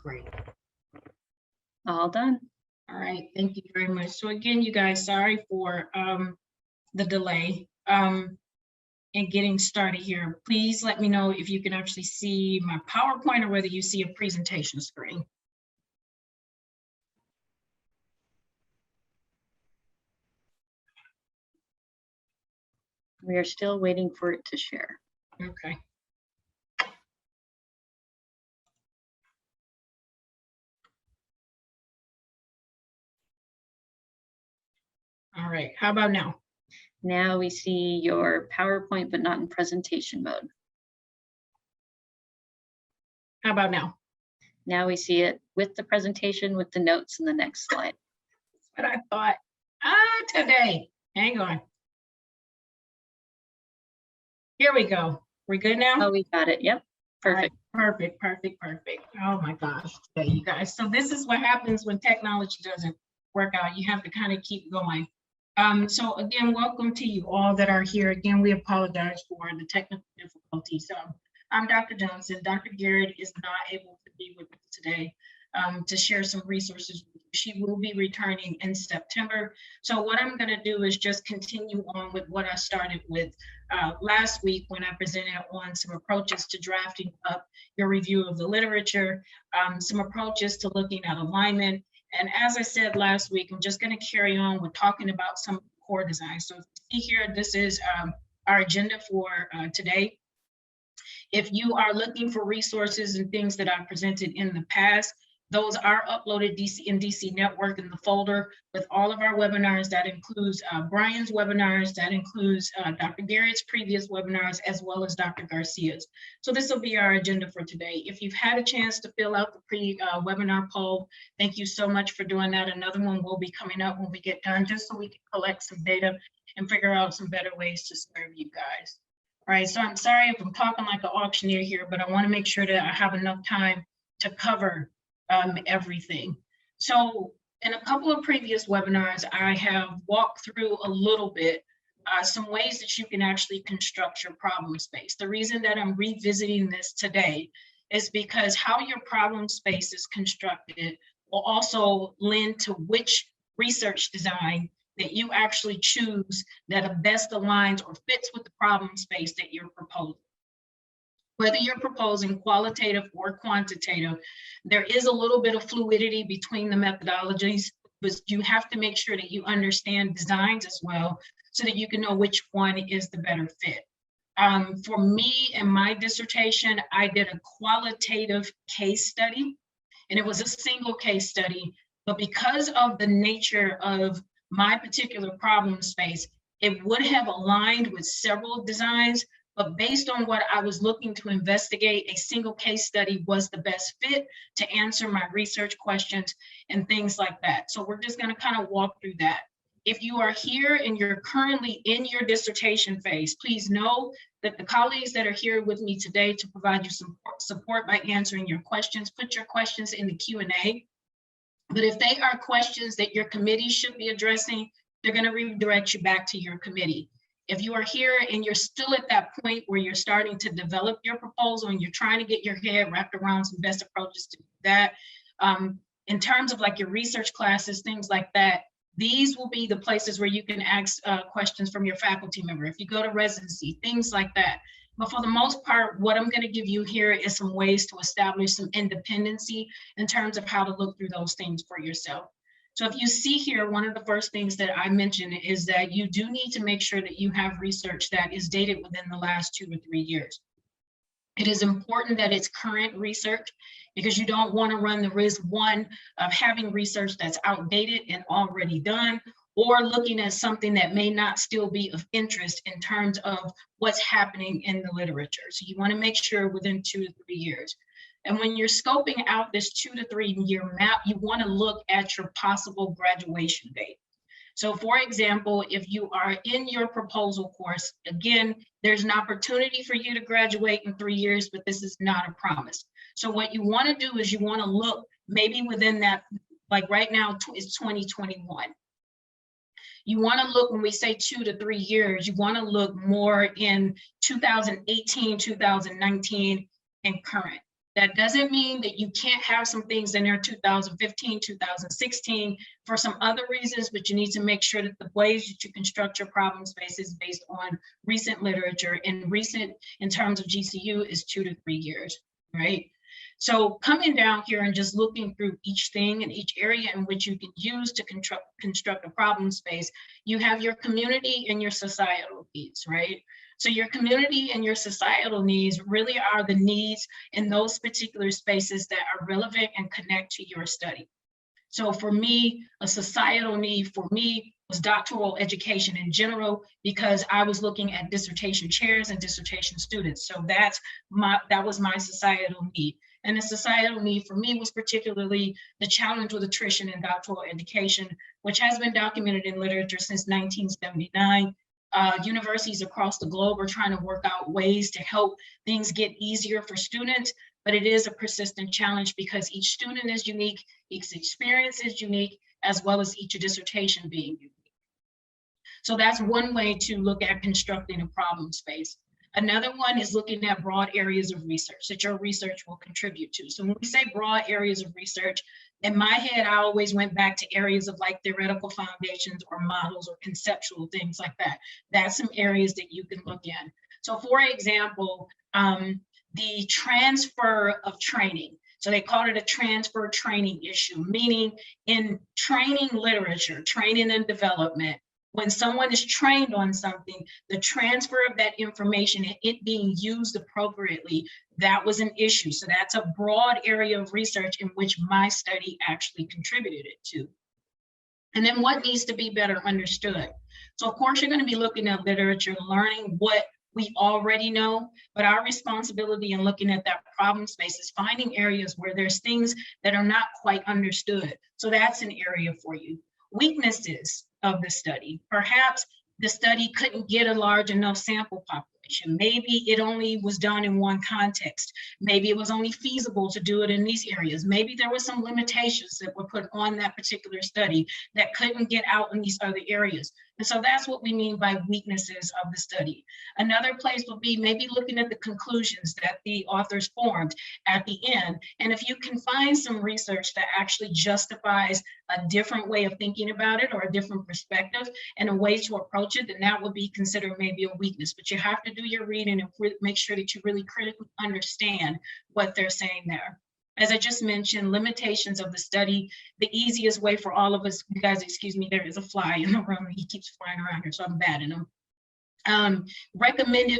great. All done. All right, thank you very much. So again, you guys, sorry for the delay in getting started here. Please let me know if you can actually see my PowerPoint or whether you see a presentation screen. We are still waiting for it to share. Okay. All right, how about now? Now we see your PowerPoint, but not in presentation mode. How about now? Now we see it with the presentation with the notes in the next slide. That's what I thought. Today, hang on. Here we go. We're good now? Oh, we got it. Yep. Perfect. All right, perfect. Oh my gosh, today, you guys. So this is what happens when technology doesn't work out. You have to kind of keep going. So again, welcome to you all that are here. Again, we apologize for the technical difficulties. I'm Dr. Johnson. Dr. Garrett is not able to be with us today to share some resources. She will be returning in September. So what I'm going to do is just continue on with what I started with last week when I presented on some approaches to drafting up your review of the literature, some approaches to looking at alignment. And as I said last week, I'm just going to carry on with talking about some core design. So if you see here, this is our agenda for today. If you are looking for resources and things that I presented in the past, those are uploaded in DC Network in the folder with all of our webinars. That includes Brian's webinars, that includes Dr. Garrett's previous webinars, as well as Dr. Garcia's. So this will be our agenda for today. If you've had a chance to fill out the pre-webinar poll, thank you so much for doing that. Another one will be coming up when we get done, just so we can collect some data and figure out some better ways to serve you guys. All right, so I'm sorry if I'm talking like an auctioneer here, but I want to make sure that I have enough time to cover everything. So in a couple of previous webinars, I have walked through a little bit some ways that you can actually construct your problem space. The reason that I'm revisiting this today is because how your problem space is constructed will also lend to which research design that you actually choose that best aligns or fits with the problem space that you're proposing. Whether you're proposing qualitative or quantitative, there is a little bit of fluidity between the methodologies, but you have to make sure that you understand designs as well so that you can know which one is the better fit. For me and my dissertation, I did a qualitative case study, and it was a single case study, but because of the nature of my particular problem space, it would have aligned with several designs, but based on what I was looking to investigate, a single case study was the best fit to answer my research questions and things like that. So we're just going to kind of walk through that. If you are here and you're currently in your dissertation phase, please know that the colleagues that are here with me today to provide you some support by answering your questions, put your questions in the Q&A. But if they are questions that your committee should be addressing, they're going to redirect you back to your committee. If you are here and you're still at that point where you're starting to develop your proposal and you're trying to get your head wrapped around some best approaches to that, in terms of like your research classes, things like that, these will be the places where you can ask questions from your faculty member. If you go to residency, things like that. But for the most part, what I'm going to give you here is some ways to establish some independency in terms of how to look through those things for yourself. So if you see here, one of the first things that I mentioned is that you do need to make sure that you have research that is dated within the last 2 to 3 years. It is important that it's current research because you don't want to run the risk, one, of having research that's outdated and already done, or looking at something that may not still be of interest in terms of what's happening in the literature. So you want to make sure within 2 to 3 years. And when you're scoping out this 2 to 3 year map, you want to look at your possible graduation date. So for example, if you are in your proposal course, again, there's an opportunity for you to graduate in 3 years, but this is not a promise. So what you want to do is you want to look maybe within that, like right now it's 2021. You want to look, when we say 2 to 3 years, you want to look more in 2018, 2019, and current. That doesn't mean that you can't have some things in there 2015, 2016 for some other reasons, but you need to make sure that the ways that you construct your problem space is based on recent literature, and recent in terms of GCU is 2 to 3 years, right? So coming down here and just looking through each thing and each area in which you can use to construct a problem space, you have your community and your societal needs, right? So your community and your societal needs really are the needs in those particular spaces that are relevant and connect to your study. So for me, a societal need for me was doctoral education in general, because I was looking at dissertation chairs and dissertation students. So that was my societal need. And the societal need for me was particularly the challenge with attrition in doctoral education, which has been documented in literature since 1979. Universities across the globe are trying to work out ways to help things get easier for students, but it is a persistent challenge because each student is unique, each experience is unique, as well as each dissertation being unique. So that's one way to look at constructing a problem space. Another one is looking at broad areas of research that your research will contribute to. So when we say broad areas of research, in my head, I always went back to areas of like theoretical foundations or models or conceptual things like that. That's some areas that you can look in. So for example, the transfer of training. So they called it a transfer training issue, meaning in training literature, training and development, when someone is trained on something, the transfer of that information and it being used appropriately, that was an issue. So that's a broad area of research in which my study actually contributed it to. And then what needs to be better understood? So of course, you're going to be looking at literature, learning what we already know, but our responsibility in looking at that problem space is finding areas where there's things that are not quite understood. So that's an area for you. Weaknesses of the study. Perhaps the study couldn't get a large enough sample population. Maybe it only was done in one context. Maybe it was only feasible to do it in these areas. Maybe there were some limitations that were put on that particular study that couldn't get out in these other areas. And so that's what we mean by weaknesses of the study. Another place would be maybe looking at the conclusions that the authors formed at the end. And if you can find some research that actually justifies a different way of thinking about it or a different perspective and a way to approach it, then that would be considered maybe a weakness. But you have to do your reading and make sure that you really critically understand what they're saying there. As I just mentioned, limitations of the study, the easiest way for all of us, you guys, excuse me, there is a fly in the room. He keeps flying around here, so I'm batting him. Recommended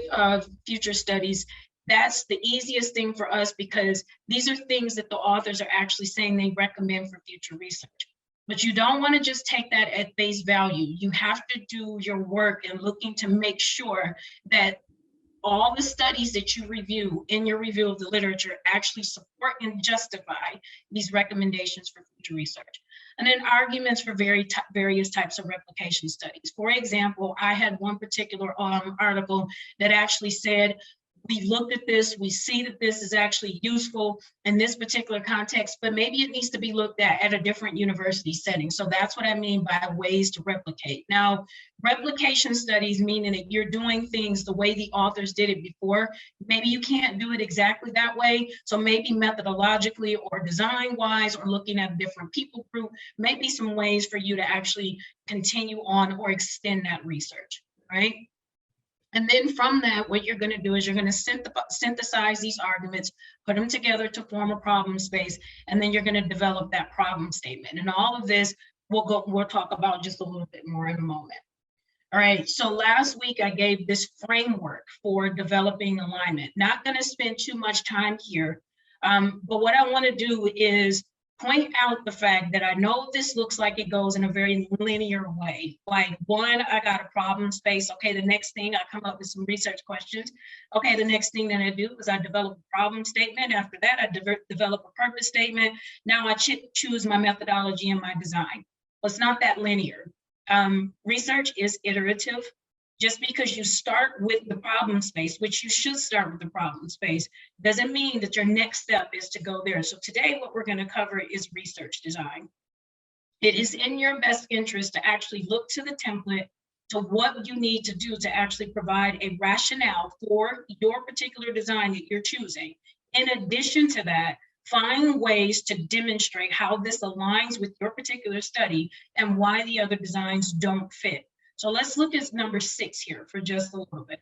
future studies, that's the easiest thing for us because these are things that the authors are actually saying they recommend for future research. But you don't want to just take that at face value. You have to do your work and looking to make sure that all the studies that you review in your review of the literature actually support and justify these recommendations for future research. And then arguments for various types of replication studies. For example, I had one particular article that actually said, we've looked at this, we see that this is actually useful in this particular context, but maybe it needs to be looked at a different university setting. So that's what I mean by ways to replicate. Now, replication studies meaning that you're doing things the way the authors did it before. Maybe you can't do it exactly that way. So maybe methodologically or design-wise or looking at a different people group, maybe some ways for you to actually continue on or extend that research, right? And then from that, what you're going to do is you're going to synthesize these arguments, put them together to form a problem space, and then you're going to develop that problem statement. And all of this we'll talk about just a little bit more in a moment. All right, so last week I gave this framework for developing alignment. Not going to spend too much time here, but what I want to do is point out the fact that I know this looks like it goes in a very linear way. Like one, I got a problem space. Okay, the next thing I come up with some research questions. Okay, the next thing that I do is I develop a problem statement. After that, I develop a purpose statement. Now I choose my methodology and my design. Well, it's not that linear. Research is iterative. Just because you start with the problem space, which you should start with the problem space, doesn't mean that your next step is to go there. So today, what we're going to cover is research design. It is in your best interest to actually look to the template to what you need to do to actually provide a rationale for your particular design that you're choosing. In addition to that, find ways to demonstrate how this aligns with your particular study and why the other designs don't fit. So let's look at number 6 here for just a little bit,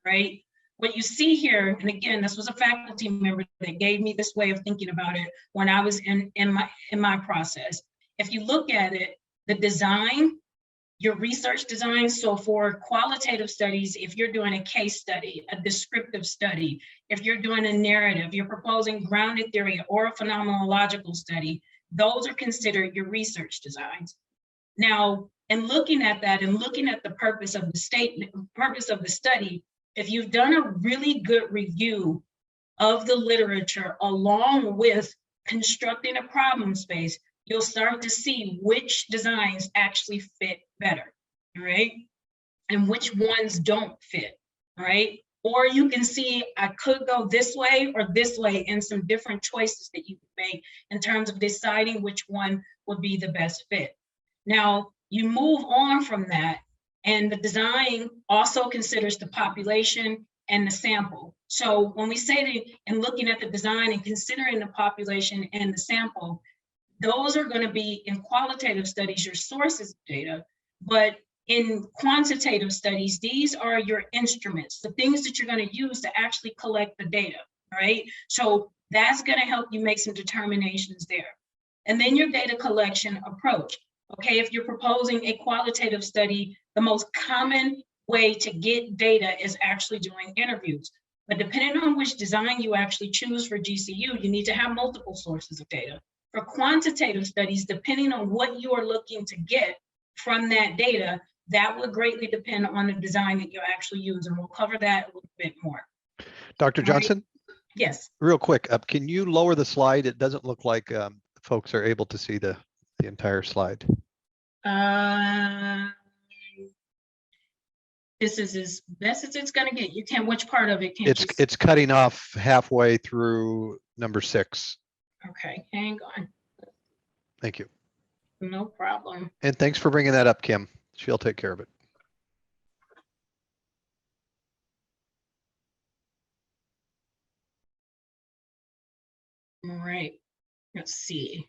right? What you see here, and again, this was a faculty member that gave me this way of thinking about it when I was in my process. If you look at it, the design, your research design. So for qualitative studies, if you're doing a case study, a descriptive study, if you're doing a narrative, you're proposing grounded theory or a phenomenological study, those are considered your research designs. Now, in looking at that and looking at the purpose of the statement, purpose of the study, if you've done a really good review of the literature along with constructing a problem space, you'll start to see which designs actually fit better, right? And which ones don't fit, right? Or you can see I could go this way or this way and some different choices that you can make in terms of deciding which one would be the best fit. Now, you move on from that, and the design also considers the population and the sample. So when we say that and looking at the design and considering the population and the sample, those are going to be in qualitative studies, your sources of data, but in quantitative studies, these are your instruments, the things that you're going to use to actually collect the data, right? So that's going to help you make some determinations there. And then your data collection approach. Okay, if you're proposing a qualitative study, the most common way to get data is actually doing interviews. But depending on which design you actually choose for GCU, you need to have multiple sources of data. For quantitative studies, depending on what you are looking to get from that data, that will greatly depend on the design that you actually use, and we'll cover that a little bit more. Dr. Johnson? Yes. Real quick, can you lower the slide? It doesn't look like folks are able to see the entire slide. This is as best as it's going to get. You can, which part of it can it's cutting off halfway through number 6. Okay, hang on. Thank you. No problem. And thanks for bringing that up, Kim. She'll take care of it. All right, let's see.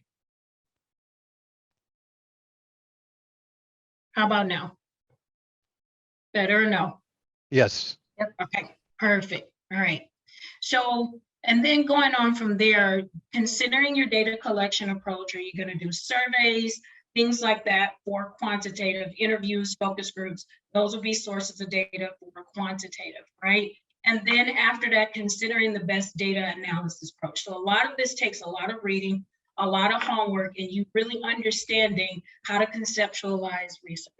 How about now? Better or no? Yes. Yep. Okay, perfect. All right. So, and then going on from there, considering your data collection approach, are you going to do surveys, things like that for quantitative interviews, focus groups? Those will be sources of data for quantitative, right? And then after that, considering the best data analysis approach. So a lot of this takes a lot of reading, a lot of homework, and you really understanding how to conceptualize research.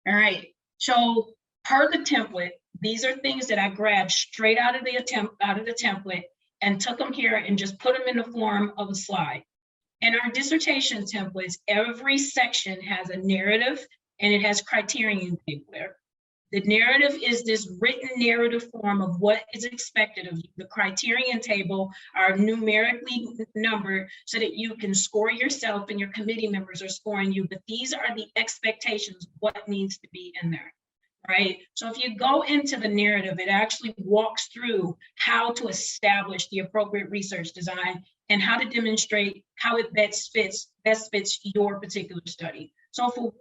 All right. So per the template, these are things that I grabbed straight out of the template and took them here and just put them in the form of a slide. In our dissertation templates, every section has a narrative and it has criterion table there. The narrative is this written narrative form of what is expected of you. The criterion table are numerically numbered so that you can score yourself and your committee members are scoring you, but these are the expectations, what needs to be in there, right? So if you go into the narrative, it actually walks through how to establish the appropriate research design and how to demonstrate how it best fits your particular study. So for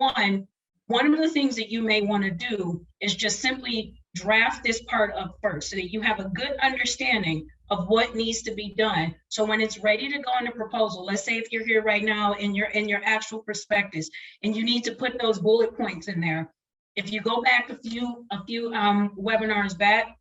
one of the things that you may want to do is just simply draft this part up first so that you have a good understanding of what needs to be done. So when it's ready to go in the proposal, let's say if you're here right now in your actual prospectus and you need to put those bullet points in there. If you go back a few webinars back,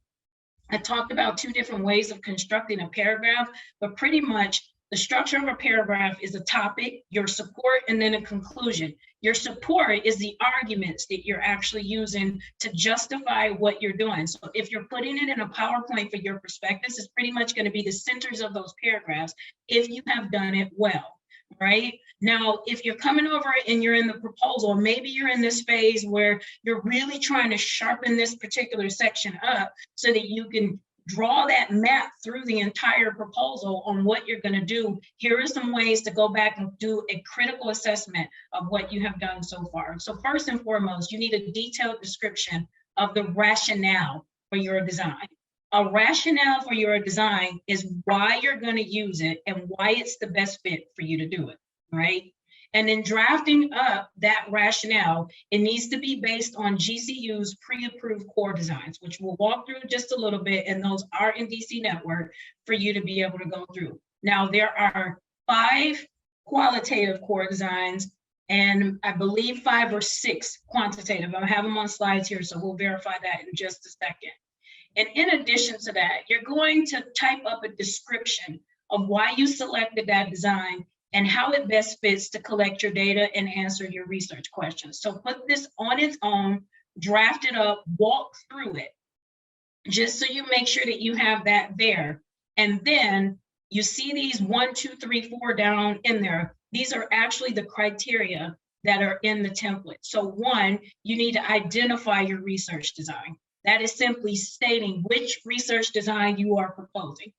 I talked about 2 different ways of constructing a paragraph, but pretty much the structure of a paragraph is a topic, your support, and then a conclusion. Your support is the arguments that you're actually using to justify what you're doing. So if you're putting it in a PowerPoint for your prospectus, it's pretty much going to be the centers of those paragraphs if you have done it well, right? Now, if you're coming over and you're in the proposal, maybe you're in this phase where you're really trying to sharpen this particular section up so that you can draw that map through the entire proposal on what you're going to do. Here are some ways to go back and do a critical assessment of what you have done so far. So first and foremost, you need a detailed description of the rationale for your design. A rationale for your design is why you're going to use it and why it's the best fit for you to do it, right? And in drafting up that rationale, it needs to be based on GCU's pre-approved core designs, which we'll walk through just a little bit, and those are in DC Network for you to be able to go through. Now, there are 5 qualitative core designs, and I believe 5 or 6 quantitative. I have them on slides here, so we'll verify that in just a second. And in addition to that, you're going to type up a description of why you selected that design and how it best fits to collect your data and answer your research questions. So put this on its own, draft it up, walk through it, just so you make sure that you have that there. And then you see these 1, 2, 3, 4 down in there. These are actually the criteria that are in the template. So 1, you need to identify your research design. That is simply stating which research design you are proposing.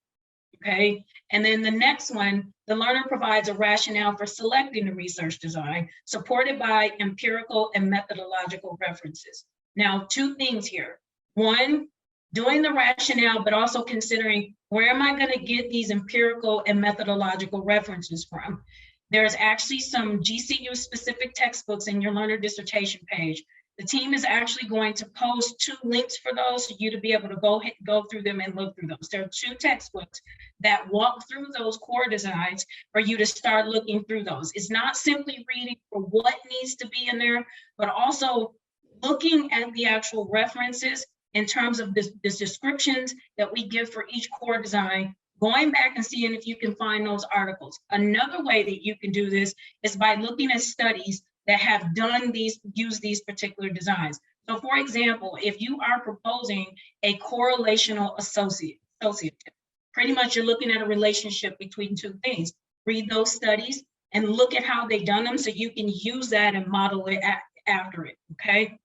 Okay, and then the next one, the learner provides a rationale for selecting the research design, supported by empirical and methodological references. Now, 2 things here. 1, doing the rationale, but also considering where am I going to get these empirical and methodological references from? There's actually some GCU specific textbooks in your learner dissertation page. The team is actually going to post 2 links for those for you to be able to go through them and look through those. There are 2 textbooks that walk through those core designs for you to start looking through those. It's not simply reading for what needs to be in there, but also looking at the actual references in terms of the descriptions that we give for each core design, going back and seeing if you can find those articles. Another way that you can do this is by looking at studies that have used these particular designs. So for example, if you are proposing a correlational associative, pretty much you're looking at a relationship between 2 things. Read those studies and look at how they've done them so you can use that and model it after it, okay?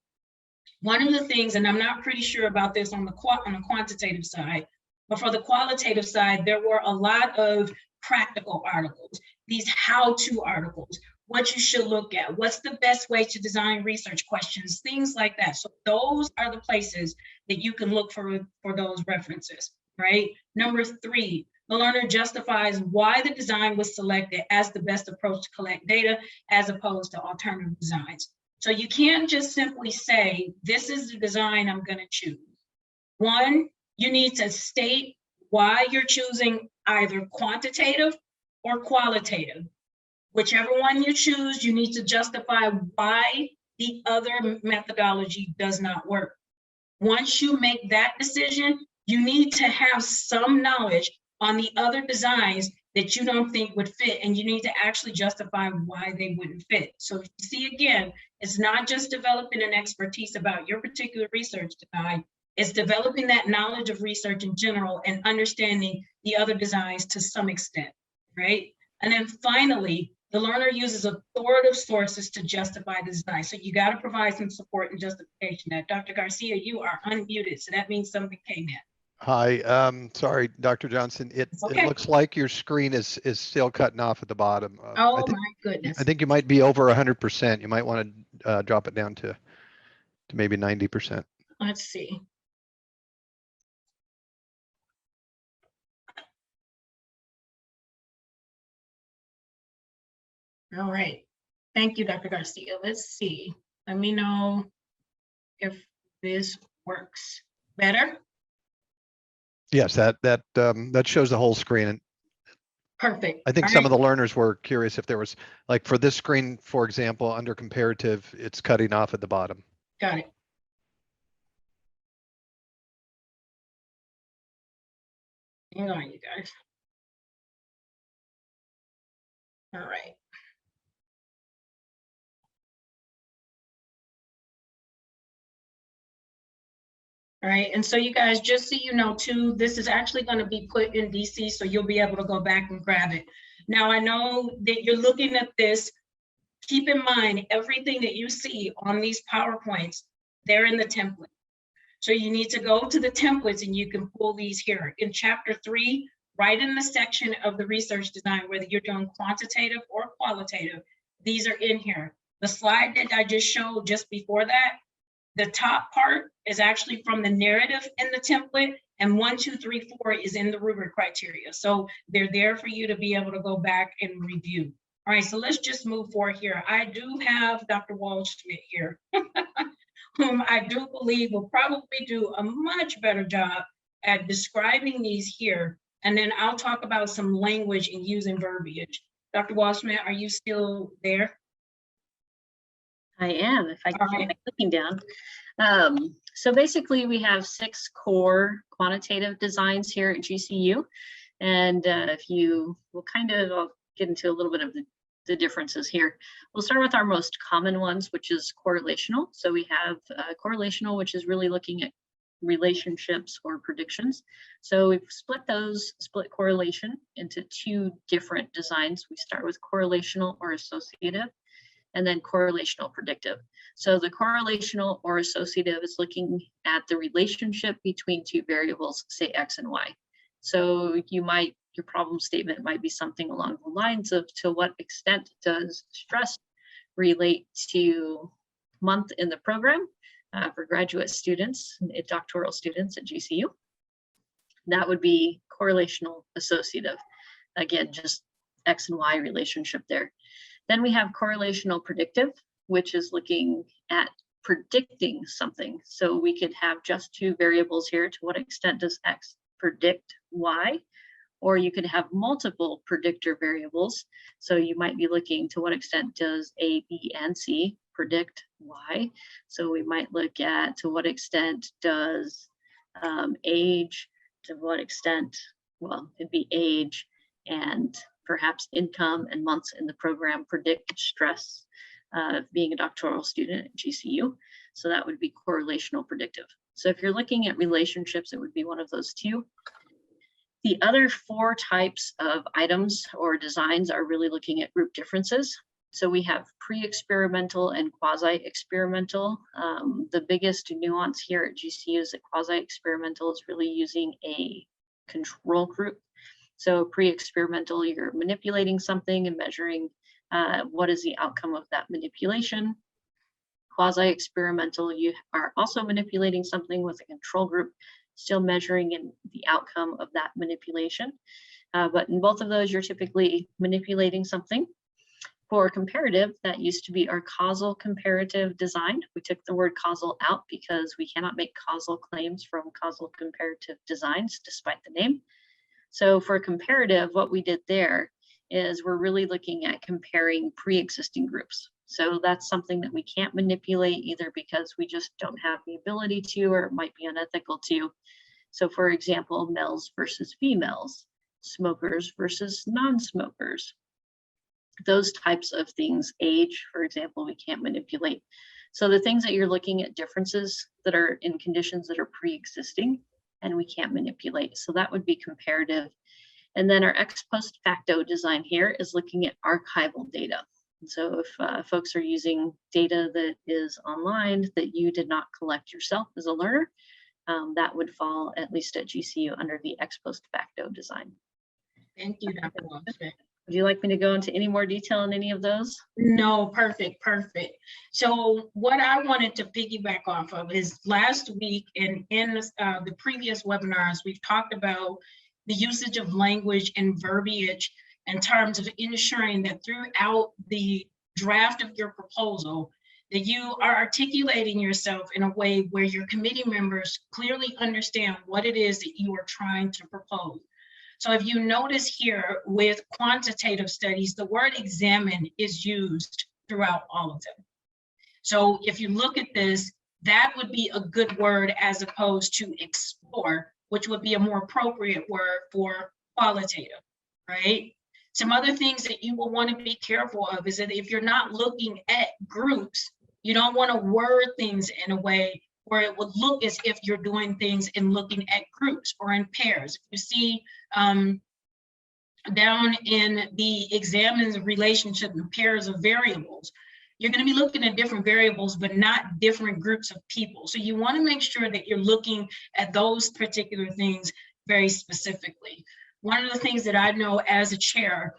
One of the things, and I'm not pretty sure about this on the quantitative side, but for the qualitative side, there were a lot of practical articles, these how-to articles, what you should look at, what's the best way to design research questions, things like that. So those are the places that you can look for those references, right? Number 3, the learner justifies why the design was selected as the best approach to collect data as opposed to alternative designs. So you can't just simply say, this is the design I'm going to choose. 1, you need to state why you're choosing either quantitative or qualitative. Whichever one you choose, you need to justify why the other methodology does not work. Once you make that decision, you need to have some knowledge on the other designs that you don't think would fit, and you need to actually justify why they wouldn't fit. So you see, again, it's not just developing an expertise about your particular research design, it's developing that knowledge of research in general and understanding the other designs to some extent, right? And then finally, the learner uses authoritative sources to justify the design. So you got to provide some support and justification. That Dr. Garcia, you are unmuted, so that means something came in. Hi, sorry, Dr. Johnson. It looks like your screen is still cutting off at the bottom. Oh my goodness. I think you might be over 100%. You might want to drop it down to maybe 90%. Let's see. All right. Thank you, Dr. Garcia. Let's see. Let me know if this works better. Yes, that shows the whole screen. And Perfect. I think some of the learners were curious if there was, like for this screen, for example, under comparative, it's cutting off at the bottom. Got it. Hang on, you guys. All right. All right, and so you guys, just so you know too, this is actually going to be put in DC, so you'll be able to go back and grab it. Now, I know that you're looking at this. Keep in mind, everything that you see on these PowerPoints, they're in the template. So you need to go to the templates and you can pull these here. In chapter 3, right in the section of the research design, whether you're doing quantitative or qualitative, these are in here. The slide that I just showed just before that, the top part is actually from the narrative in the template, And 1, 2, 3, 4 is in the rubric criteria. So they're there for you to be able to go back and review. All right, so let's just move forward here. I do have Dr. Waldschmidt here, whom I do believe will probably do a much better job at describing these here. And then I'll talk about some language and using verbiage. Dr. Waldschmidt, are you still there? I am, if I can All get right. my clicking down. So basically we have 6 core quantitative designs here at GCU. And if you will I'll get into a little bit of the differences here. We'll start with our most common ones, which is correlational. So we have correlational, which is really looking at relationships or predictions. So we've split correlation into 2 different designs. We start with correlational or associative, and then correlational predictive. So the correlational or associative is looking at the relationship between 2 variables, say X and Y. So your problem statement might be something along the lines of, to what extent does stress relate to month in the program for graduate students, doctoral students at GCU? That would be correlational associative. Again, just X and Y relationship there. Then we have correlational predictive, which is looking at predicting something. So we could have just 2 variables here. To what extent does X predict Y? Or you could have multiple predictor variables. So you might be looking, to what extent does A, B, and C predict Y? So we might look at, to what extent does age, to what extent, well, it'd be age and perhaps income and months in the program predict stress of being a doctoral student at GCU. So that would be correlational predictive. So if you're looking at relationships, it would be one of those 2. The other 4 types of items or designs are really looking at group differences. So we have pre-experimental and quasi-experimental. The biggest nuance here at GCU is that quasi-experimental is really using a control group. So pre-experimental, you're manipulating something and measuring what is the outcome of that manipulation. Quasi-experimental, you are also manipulating something with a control group, still measuring in the outcome of that manipulation. But in both of those, you're typically manipulating something. For comparative, that used to be our causal comparative design. We took the word causal out because we cannot make causal claims from causal comparative designs, despite the name. So for comparative, what we did there is we're really looking at comparing pre-existing groups. So that's something that we can't manipulate either because we just don't have the ability to, or it might be unethical to. So for example, males versus females, smokers versus non-smokers. Those types of things, age, for example, we can't manipulate. So the things that you're looking at, differences that are in conditions that are pre-existing and we can't manipulate. So that would be comparative. And then our ex post facto design here is looking at archival data. And so if folks are using data that is online that you did not collect yourself as a learner, that would fall, at least at GCU, under the ex post facto design. Thank you, Dr. Waldschmidt. Would you like me to go into any more detail on any of those? No, perfect. So what I wanted to piggyback off of is last week and in the previous webinars, we've talked about the usage of language and verbiage in terms of ensuring that throughout the draft of your proposal, that you are articulating yourself in a way where your committee members clearly understand what it is that you are trying to propose. So if you notice here with quantitative studies, the word examine is used throughout all of them. So if you look at this, that would be a good word as opposed to explore, which would be a more appropriate word for qualitative, right? Some other things that you will want to be careful of is that if you're not looking at groups, you don't want to word things in a way where it would look as if you're doing things and looking at groups or in pairs. If you see down in the examines relationship and pairs of variables, you're going to be looking at different variables, but not different groups of people. So you want to make sure that you're looking at those particular things very specifically. One of the things that I know as a chair,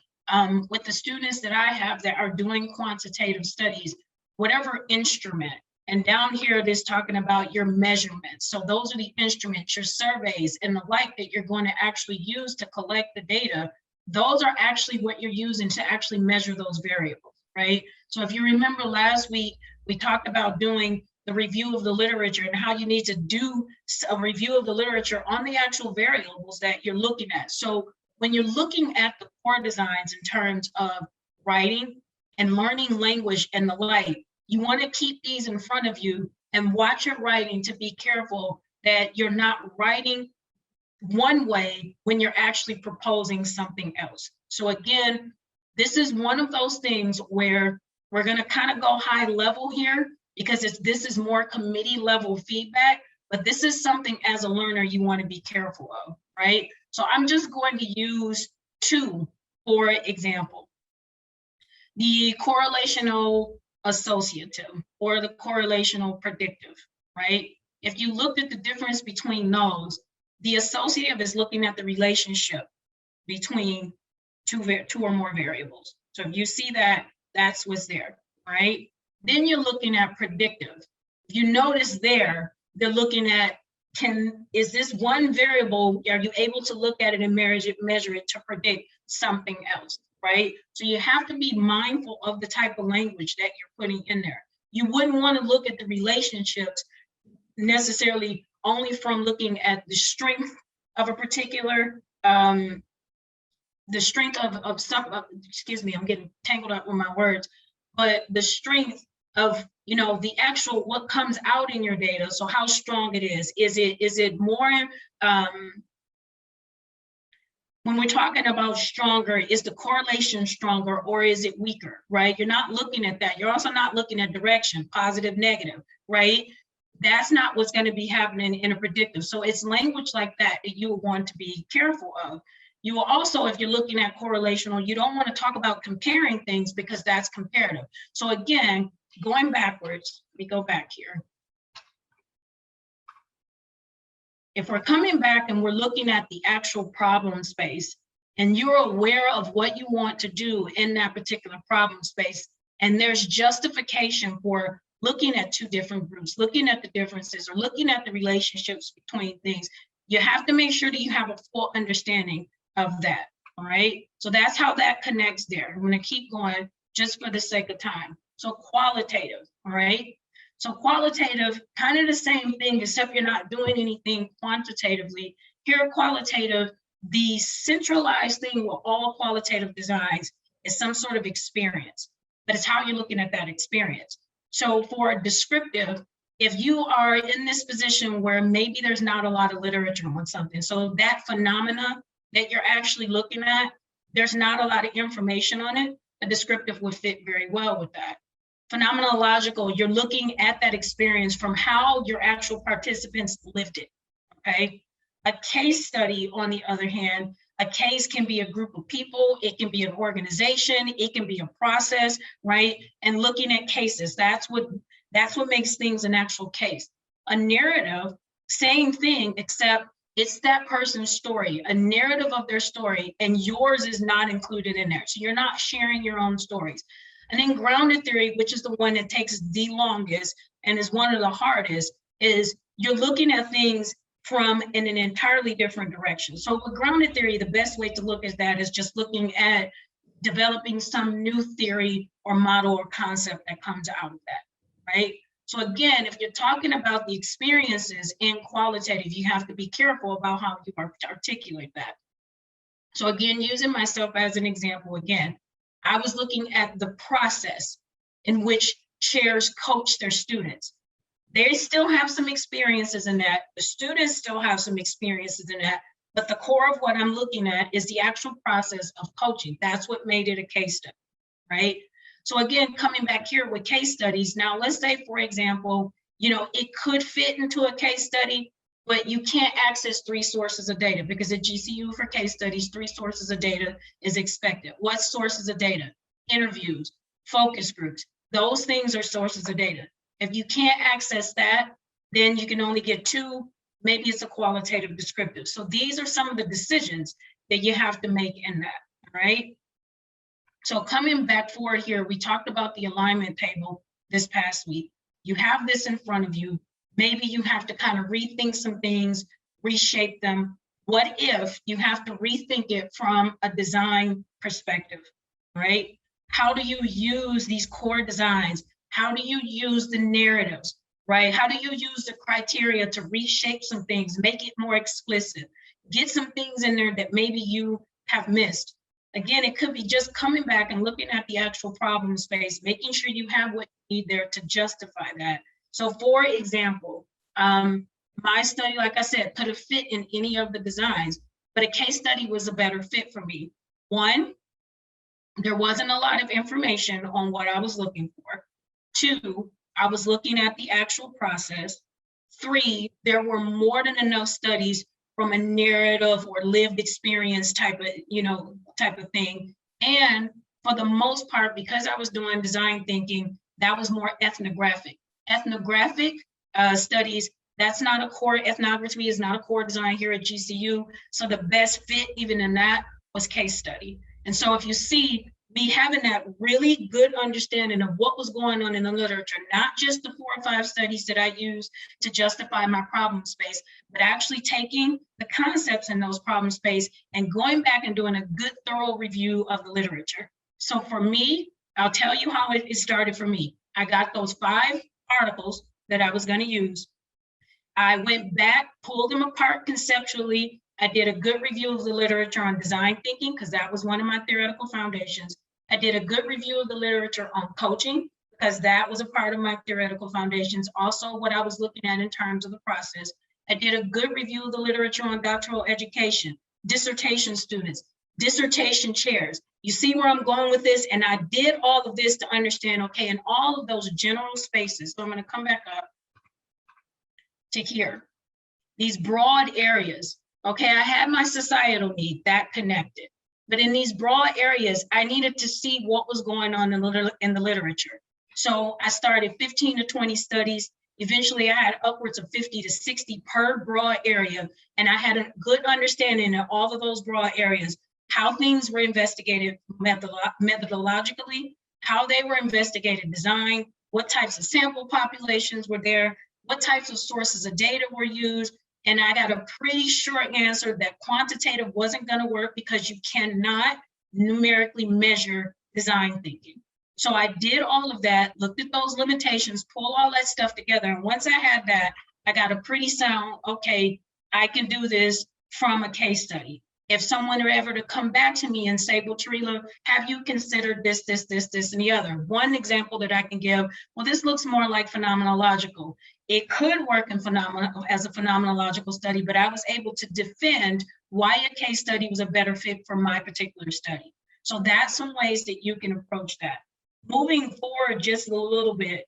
with the students that I have that are doing quantitative studies, whatever instrument And down here, it is talking about your measurements. So those are the instruments, your surveys and the like that you're going to actually use to collect the data. Those are actually what you're using to actually measure those variables, right? So if you remember last week, we talked about doing the review of the literature and how you need to do a review of the literature on the actual variables that you're looking at. So when you're looking at the core designs in terms of writing and learning language and the like, you want to keep these in front of you and watch your writing to be careful that you're not writing one way when you're actually proposing something else. So again, this is one of those things where we're going to kind of go high level here because this is more committee level feedback, but this is something as a learner you want to be careful of, right? So I'm just going to use two, for example, the correlational associative or the correlational predictive, right? If you looked at the difference between those, the associative is looking at the relationship between two or more variables. So if you see that, that's what's there, right? Then you're looking at predictive. If you notice there, they're looking at, is this one variable, are you able to look at it and measure it to predict something else, right? So you have to be mindful of the type of language that you're putting in there. You wouldn't want to look at the relationships necessarily only from looking at the strength of a particular, the strength of some, excuse me, I'm getting tangled up with my words, but the strength of, you know, the actual, what comes out in your data. So how strong it is it more, when we're talking about stronger, is the correlation stronger or is it weaker, right? You're not looking at that. You're also not looking at direction, positive, negative, right? That's not what's going to be happening in a predictive. So it's language like that that you want to be careful of. You will also, if you're looking at correlational, you don't want to talk about comparing things because that's comparative. So again, going backwards, let me go back here. If we're coming back and we're looking at the actual problem space and you're aware of what you want to do in that particular problem space, and there's justification for looking at two different groups, looking at the differences or looking at the relationships between things, you have to make sure that you have a full understanding of that, all right? So that's how that connects there. I'm gonna keep going just for the sake of time. So qualitative, all right? So qualitative, kind of the same thing, except you're not doing anything quantitatively. Here, qualitative, the centralized thing with all qualitative designs is some sort of experience, but it's how you're looking at that experience. So for descriptive, if you are in this position where maybe there's not a lot of literature on something, so that phenomena that you're actually looking at, there's not a lot of information on it, a descriptive would fit very well with that. Phenomenological, you're looking at that experience from how your actual participants lived it, okay? A case study, on the other hand, a case can be a group of people, it can be an organization, it can be a process, right? And looking at cases, that's what makes things an actual case. A narrative, same thing, except it's that person's story, a narrative of their story, and yours is not included in there. So you're not sharing your own stories. And then grounded theory, which is the one that takes the longest and is one of the hardest, is you're looking at things from in an entirely different direction. So with grounded theory, the best way to look at that is just looking at developing some new theory or model or concept that comes out of that, right? So again, if you're talking about the experiences in qualitative, you have to be careful about how you articulate that. So again, using myself as an example again, I was looking at the process in which chairs coach their students. They still have some experiences in that. The students still have some experiences in that, but the core of what I'm looking at is the actual process of coaching. That's what made it a case study, right? So again, coming back here with case studies, now let's say, for example, you know, it could fit into a case study, but you can't access 3 sources of data because at GCU for case studies, 3 sources of data is expected. What sources of data? Interviews, focus groups, those things are sources of data. If you can't access that, then you can only get 2, maybe it's a qualitative descriptive. So these are some of the decisions that you have to make in that, right? So coming back forward here, we talked about the alignment table this past week. you have this in front of you. Maybe you have to kind of rethink some things, reshape them. What if you have to rethink it from a design perspective, right? How do you use these core designs? How do you use the narratives, right? How do you use the criteria to reshape some things, make it more explicit, get some things in there that maybe you have missed? Again, it could be just coming back and looking at the actual problem space, making sure you have what you need there to justify that. So for example, my study, like I said, could have fit in any of the designs, but a case study was a better fit for me. One, there wasn't a lot of information on what I was looking for. Two, I was looking at the actual process. Three, there were more than enough studies from a narrative or lived experience type of thing. And for the most part, because I was doing design thinking, that was more ethnographic. Ethnographic studies, that's not a core, ethnography is not a core design here at GCU. So the best fit even in that was case study. And so if you see me having that really good understanding of what was going on in the literature, not just the 4 or 5 studies that I used to justify my problem space, but actually taking the concepts in those problem space and going back and doing a good thorough review of the literature. So for me, I'll tell you how it started for me. I got those 5 articles that I was going to use. I went back, pulled them apart conceptually. I did a good review of the literature on design thinking, because that was one of my theoretical foundations. I did a good review of the literature on coaching, because that was a part of my theoretical foundations. Also, what I was looking at in terms of the process. I did a good review of the literature on doctoral education, dissertation students, dissertation chairs. You see where I'm going with this? And I did all of this to understand, okay, in all of those general spaces, so I'm going to come back up to here, these broad areas. Okay, I had my societal need that connected, but in these broad areas, I needed to see what was going on in the literature. So I started 15 to 20 studies. Eventually, I had upwards of 50 to 60 per broad area, and I had a good understanding of all of those broad areas, how things were investigated methodologically, how they were investigated design, what types of sample populations were there, what types of sources of data were used. And I got a pretty short answer that quantitative wasn't going to work because you cannot numerically measure design thinking. So I did all of that, looked at those limitations, pulled all that stuff together. And once I had that, I got a pretty sound, okay, I can do this from a case study. If someone were ever to come back to me and say, well, Tarila, have you considered this, and the other? One example that I can give, well, this looks more like phenomenological. It could work in as a phenomenological study, but I was able to defend why a case study was a better fit for my particular study. So that's some ways that you can approach that. Moving forward just a little bit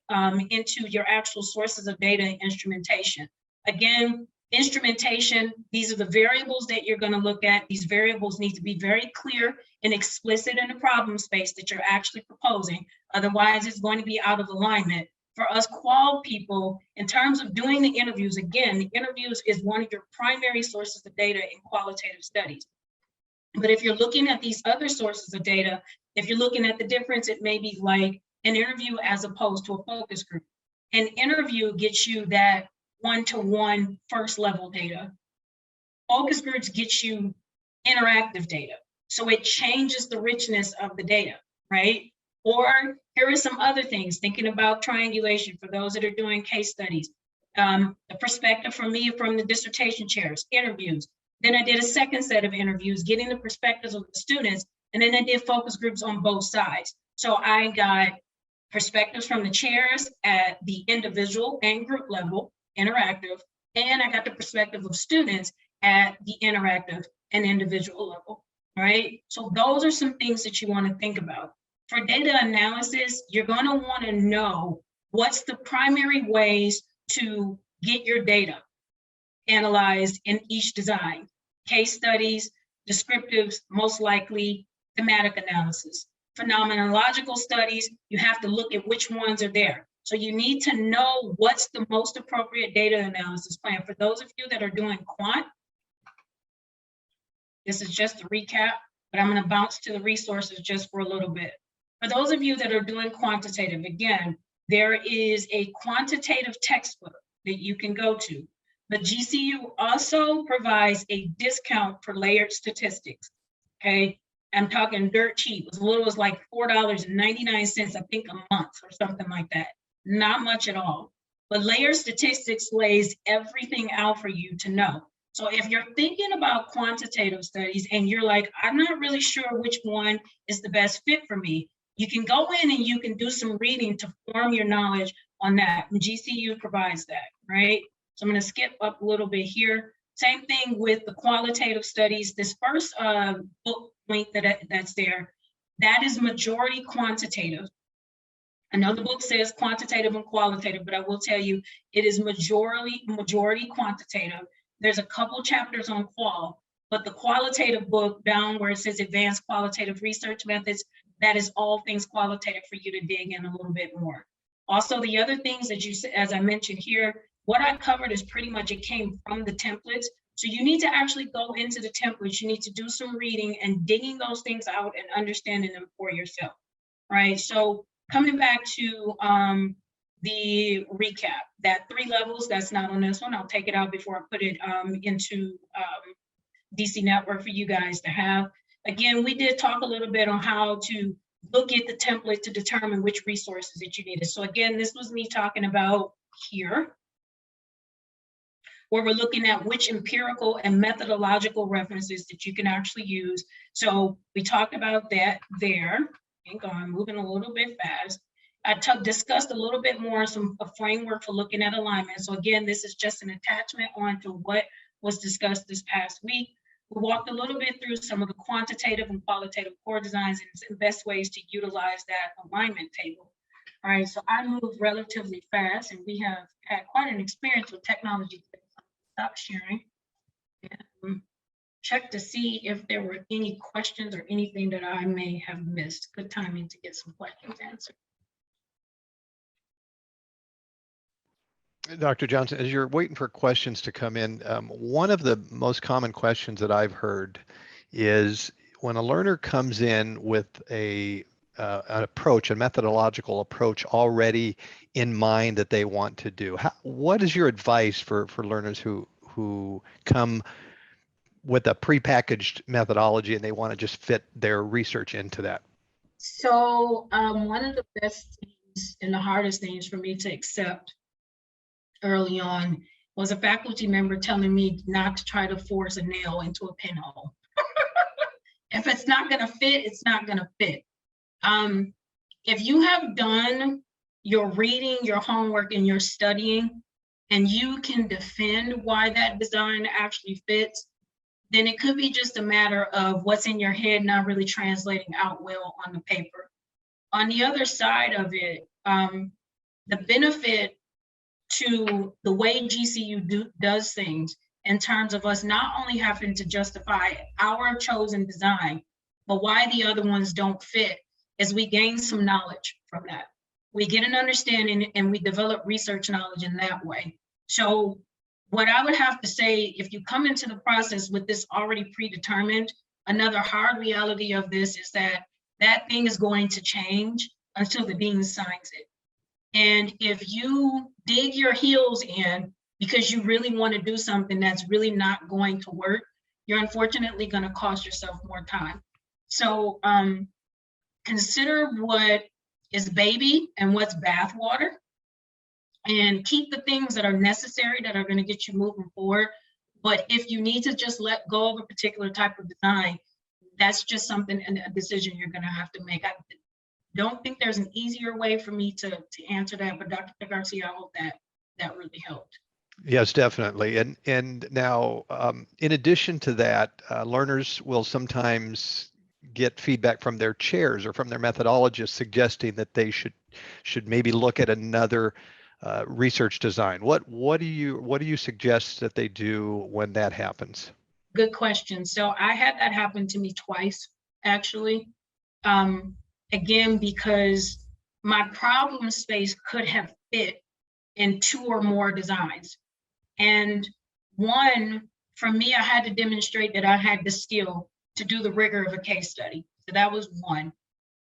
into your actual sources of data and instrumentation. Again, instrumentation, these are the variables that you're going to look at. These variables need to be very clear and explicit in the problem space that you're actually proposing. Otherwise, it's going to be out of alignment. For us qual people, in terms of doing the interviews, again, the interviews is one of your primary sources of data in qualitative studies. But if you're looking at these other sources of data, if you're looking at the difference, it may be like an interview as opposed to a focus group. An interview gets you that one-to-one first level data. Focus groups get you interactive data. So it changes the richness of the data, right? Or here are some other things, thinking about triangulation for those that are doing case studies. The perspective from me from the dissertation chairs, interviews. Then I did a second set of interviews, getting the perspectives of the students, and then I did focus groups on both sides. So I got perspectives from the chairs at the individual and group level, interactive, and I got the perspective of students at the interactive and individual level, right? So those are some things that you want to think about. For data analysis, you're going to want to know what's the primary ways to get your data analyzed in each design. Case studies, descriptives, most likely thematic analysis. Phenomenological studies, you have to look at which ones are there. So you need to know what's the most appropriate data analysis plan. For those of you that are doing quant, this is just a recap, but I'm going to bounce to the resources just for a little bit. For those of you that are doing quantitative, again, there is a quantitative textbook that you can go to. But GCU also provides a discount for layered statistics, okay? I'm talking dirt cheap, as little as like $4.99, I think, a month or something like that. Not much at all. But layered statistics lays everything out for you to know. So if you're thinking about quantitative studies and you're like, I'm not really sure which one is the best fit for me, you can go in and you can do some reading to form your knowledge on that. And GCU provides that, right? So I'm going to skip up a little bit here. Same thing with the qualitative studies. This first book link that's there, that is majority quantitative. I know the book says quantitative and qualitative, but I will tell you it is majority quantitative. There's a couple chapters on qual, but the qualitative book down where it says advanced qualitative research methods, that is all things qualitative for you to dig in a little bit more. Also, the other things that you said, as I mentioned here, what I covered is pretty much, it came from the templates. So you need to actually go into the templates. You need to do some reading and digging those things out and understanding them for yourself, right? So coming back to the recap, that 3 levels, that's not on this one. I'll take it out before I put it into DC Network for you guys to have. Again, we did talk a little bit on how to look at the template to determine which resources that you needed. So again, this was me talking about here, where we're looking at which empirical and methodological references that you can actually use. So we talked about that there. Hang on, moving a little bit fast. I discussed a little bit more a framework for looking at alignment. So again, this is just an attachment onto what was discussed this past week. We walked a little bit through some of the quantitative and qualitative core designs and best ways to utilize that alignment table. All right, so I moved relatively fast, and we have had quite an experience with technology. Stop sharing and check to see if there were any questions or anything that I may have missed. Good timing to get some questions answered. Dr. Johnson, as you're waiting for questions to come in, one of the most common questions that I've heard is when a learner comes in with an approach, a methodological approach already in mind that they want to do. What is your advice for learners who come with a prepackaged methodology and they want to just fit their research into that? So one of the best things and the hardest things for me to accept early on was a faculty member telling me not to try to force a nail into a pinhole. If it's not going to fit, it's not going to fit. If you have done your reading, your homework, and your studying, and you can defend why that design actually fits, then it could be just a matter of what's in your head not really translating out well on the paper. On the other side of it, the benefit to the way GCU does things in terms of us not only having to justify our chosen design, but why the other ones don't fit, is we gain some knowledge from that. We get an understanding and we develop research knowledge in that way. So what I would have to say, if you come into the process with this already predetermined, another hard reality of this is that that thing is going to change until the dean signs it. And if you dig your heels in because you really want to do something that's really not going to work, you're unfortunately going to cost yourself more time. So consider what is baby and what's bathwater, and keep the things that are necessary that are going to get you moving forward. But if you need to just let go of a particular type of design, that's just something and a decision you're going to have to make. I don't think there's an easier way for me to answer that, but Dr. Garcia, I hope that really helped. Yes, definitely. And now, in addition to that, learners will sometimes get feedback from their chairs or from their methodologists suggesting that they should maybe look at another research design. What do you suggest that they do when that happens? Good question. So I had that happen to me twice, actually. Again, because my problem space could have fit in 2 or more designs. And one, for me, I had to demonstrate that I had the skill to do the rigor of a case study. So that was one.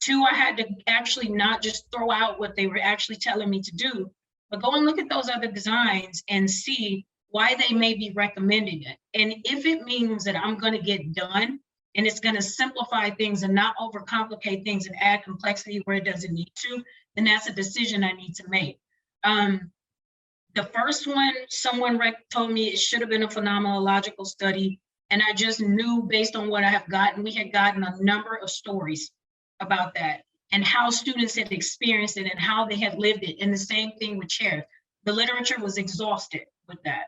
Two, I had to actually not just throw out what they were actually telling me to do, but go and look at those other designs and see why they may be recommending it. And if it means that I'm going to get done and it's going to simplify things and not overcomplicate things and add complexity where it doesn't need to, then that's a decision I need to make. The first one, someone told me it should have been a phenomenological study. And I just knew based on what I have gotten, we had gotten a number of stories about that and how students had experienced it and how they had lived it. And the same thing with chairs. The literature was exhausted with that.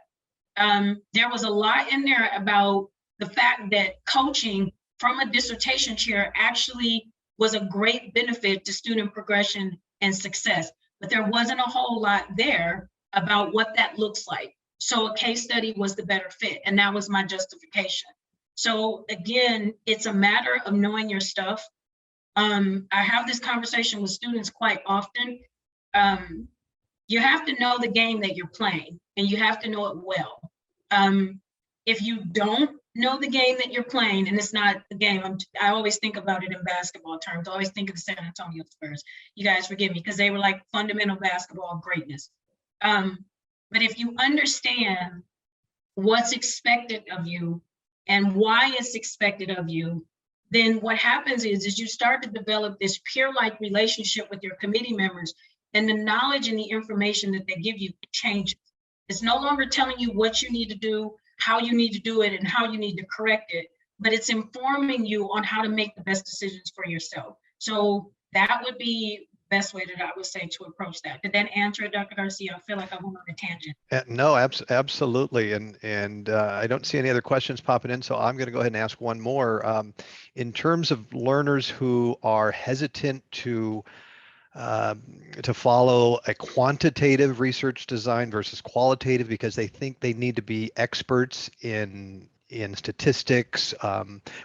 There was a lot in there about the fact that coaching from a dissertation chair actually was a great benefit to student progression and success, but there wasn't a whole lot there about what that looks like. So a case study was the better fit, and that was my justification. So again, it's a matter of knowing your stuff. I have this conversation with students quite often. You have to know the game that you're playing, and you have to know it well. If you don't know the game that you're playing, and it's not the game, I always think about it in basketball terms. I always think of the San Antonio Spurs. You guys forgive me, because they were like fundamental basketball greatness. But if you understand what's expected of you and why it's expected of you, then what happens is you start to develop this peer-like relationship with your committee members, and the knowledge and the information that they give you changes. It's no longer telling you what you need to do, how you need to do it, and how you need to correct it, but it's informing you on how to make the best decisions for yourself. So that would be the best way that I would say to approach that. Did that answer it, Dr. Garcia? I feel like I went on a tangent. No, absolutely. And I don't see any other questions popping in, so I'm going to go ahead and ask one more. In terms of learners who are hesitant to follow a quantitative research design versus qualitative because they think they need to be experts in statistics,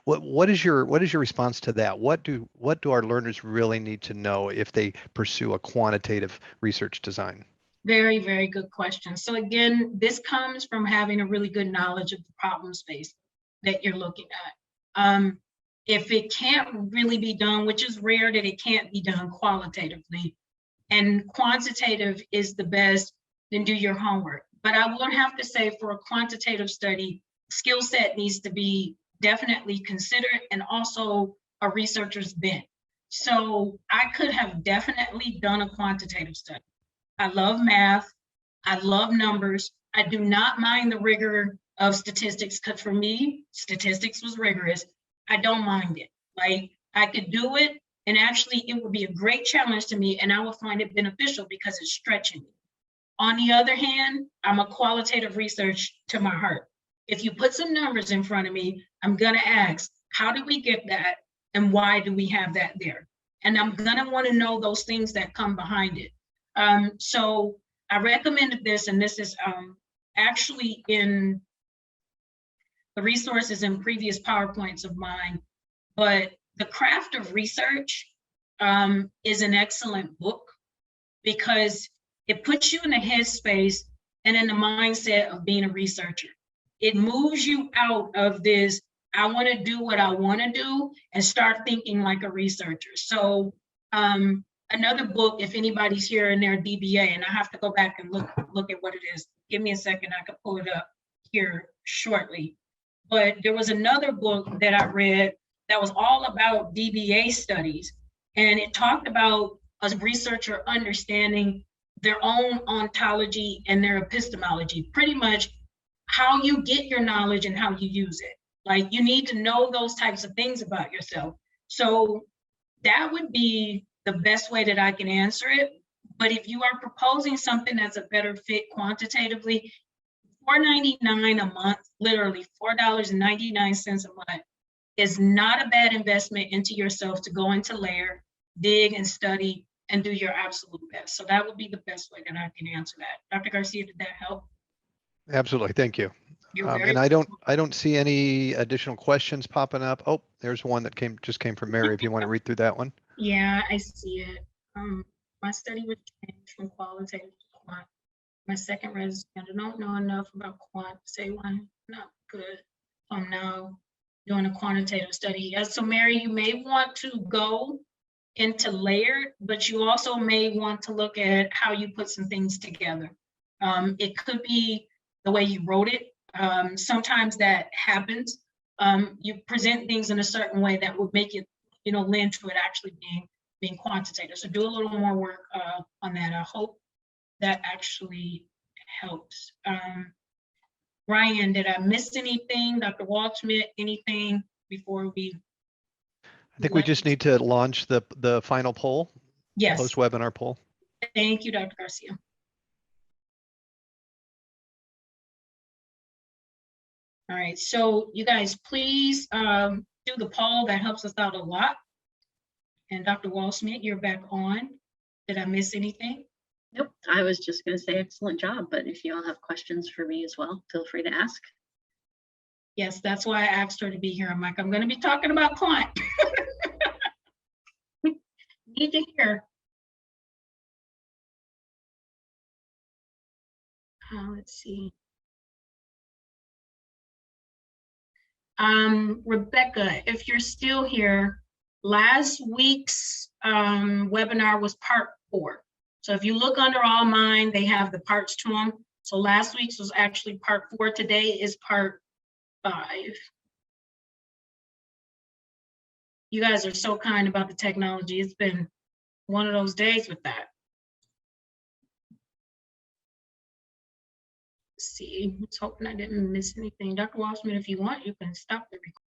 what is your response to that? What do our learners really need to know if they pursue a quantitative research design? Very, very good question. So again, this comes from having a really good knowledge of the problem space that you're looking at. If it can't really be done, which is rare that it can't be done qualitatively, and quantitative is the best, then do your homework. But I would have to say for a quantitative study, skill set needs to be definitely considered, and also a researcher's bent. So I could have definitely done a quantitative study. I love math. I love numbers. I do not mind the rigor of statistics, because for me, statistics was rigorous. I don't mind it. Like, I could do it, and actually it would be a great challenge to me, and I would find it beneficial because it's stretching me. On the other hand, I'm a qualitative research to my heart. If you put some numbers in front of me, I'm gonna ask, how did we get that? And why do we have that there? And I'm gonna wanna know those things that come behind it. So I recommended this, and this is actually in the resources in previous PowerPoints of mine, but The Craft of Research is an excellent book because it puts you in the headspace and in the mindset of being a researcher. It moves you out of this, I want to do what I want to do, and start thinking like a researcher. So another book, if anybody's here in their DBA, and I have to go back and look at what it is. Give me a second, I can pull it up here shortly. But there was another book that I read that was all about DBA studies. And it talked about a researcher understanding their own ontology and their epistemology, pretty much how you get your knowledge and how you use it. Like, you need to know those types of things about yourself. So that would be the best way that I can answer it. But if you are proposing something that's a better fit quantitatively, $4.99 a month, literally $4.99 a month, is not a bad investment into yourself to go into layer, dig and study, and do your absolute best. So that would be the best way that I can answer that. Dr. Garcia, did that help? Absolutely, thank you. And I don't see any additional questions popping up. Oh, there's one that just came from Mary. If you want to read through that one. Yeah, I see it. My study was changed from qualitative to quant. My second resident, I don't know enough about quant to say one, not good. I'm now doing a quantitative study. So Mary, you may want to go interlayered, but you also may want to look at how you put some things together. It could be the way you wrote it. Sometimes that happens. You present things in a certain way that would make it, lend to it actually being quantitative. So do a little more work on that. I hope that actually helps. Ryan, did I miss anything? Dr. Waldschmidt, anything before we? I think we just need to launch the final poll, Yes, post-webinar poll. thank you, Dr. Garcia. All right, so you guys, please do the poll. That helps us out a lot. And Dr. Waldschmidt, you're back on. Did I miss anything? Nope, I was just going to say excellent job, but if you all have questions for me as well, feel free to ask. Yes, that's why I asked her to be here. I'm like, I'm going to be talking about quant. Need to hear. Let's see. Rebecca, if you're still here, last week's webinar was part 4. So if you look under All Mine, they have the parts to them. So last week's was actually part 4. Today is part 5. You guys are so kind about the technology. It's been one of those days with that. Let's see, let's hoping I didn't miss anything. Dr. Waldschmidt, if you want, you can stop the recording.